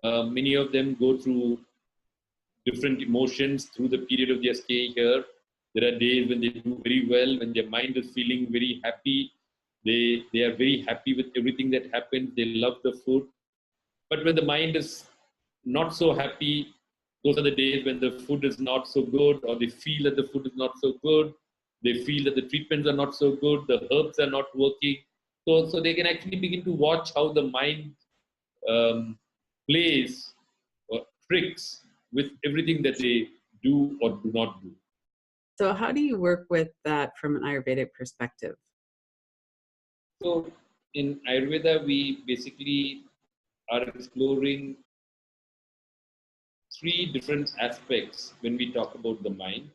Many of them go through different emotions through the period of their stay here. There are days when they do very well, when their mind is feeling very happy. They are very happy with everything that happens. They love the food. But when the mind is not so happy, those are the days when the food is not so good, or they feel that the food is not so good. They feel that the treatments are not so good, the herbs are not working. So they can actually begin to watch how the mind um, plays or tricks with everything that they do or do not do. So how do you work with that from an Ayurvedic perspective? So in Ayurveda, we basically are exploring three different aspects when we talk about the mind.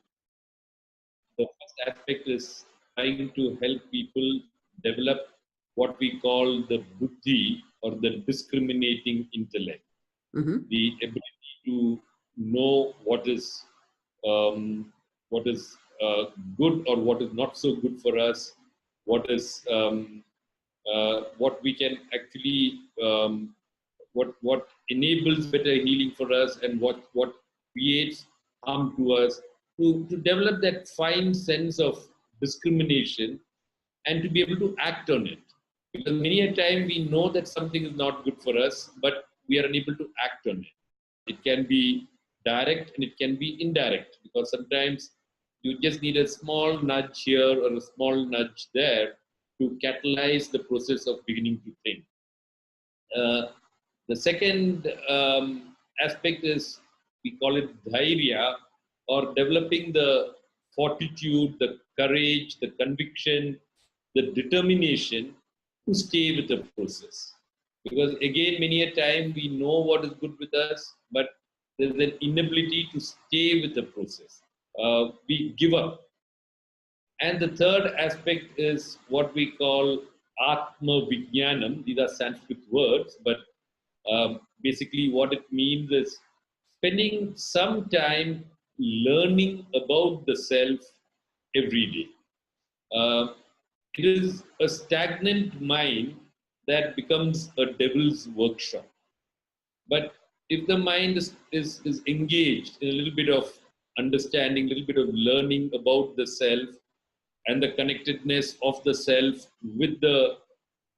The first aspect is trying to help people develop what we call the Buddhi, or the discriminating intellect. Mm-hmm. The ability to know um, what is good or what is not so good for us, what we can actually what enables better healing for us, and what creates harm to us, to develop that fine sense of discrimination and to be able to act on it. Because many a time we know that something is not good for us, but we are unable to act on it. It can be direct and it can be indirect, because sometimes you just need a small nudge here or a small nudge there to catalyze the process of beginning to think. The second aspect is, we call it dhairya, or developing the fortitude, the courage, the conviction, the determination to stay with the process. Because again, many a time we know what is good with us, but there's an inability to stay with the process. We give up. And the third aspect is what we call Atma Vijnanam. These are Sanskrit words, but basically what it means is spending some time learning about the self every day. It is a stagnant mind that becomes a devil's workshop. But if the mind is engaged in a little bit of understanding, a little bit of learning about the self and the connectedness of the self with the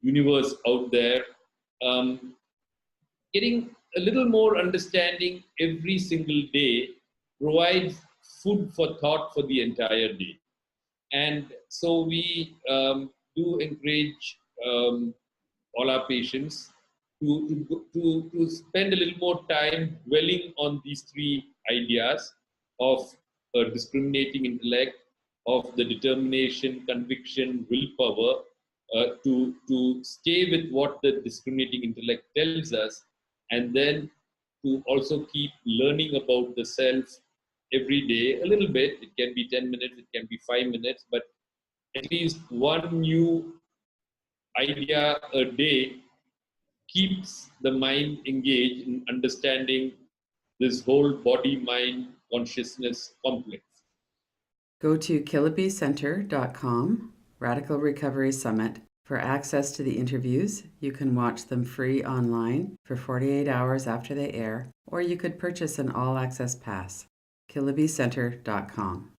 universe out there, getting a little more understanding every single day provides food for thought for the entire day. And so we do encourage all our patients to spend a little more time dwelling on these three ideas of a discriminating intellect, of the determination, conviction, willpower, to stay with what the discriminating intellect tells us, and then to also keep learning about the self every day a little bit. It can be 10 minutes, it can be 5 minutes, but at least one new idea a day keeps the mind engaged in understanding this whole body mind consciousness complex. Go to KillibyCenter.com, Radical Recovery Summit, for access to the interviews. You can watch them free online for 48 hours after they air, or you could purchase an all-access pass. KillibyCenter.com.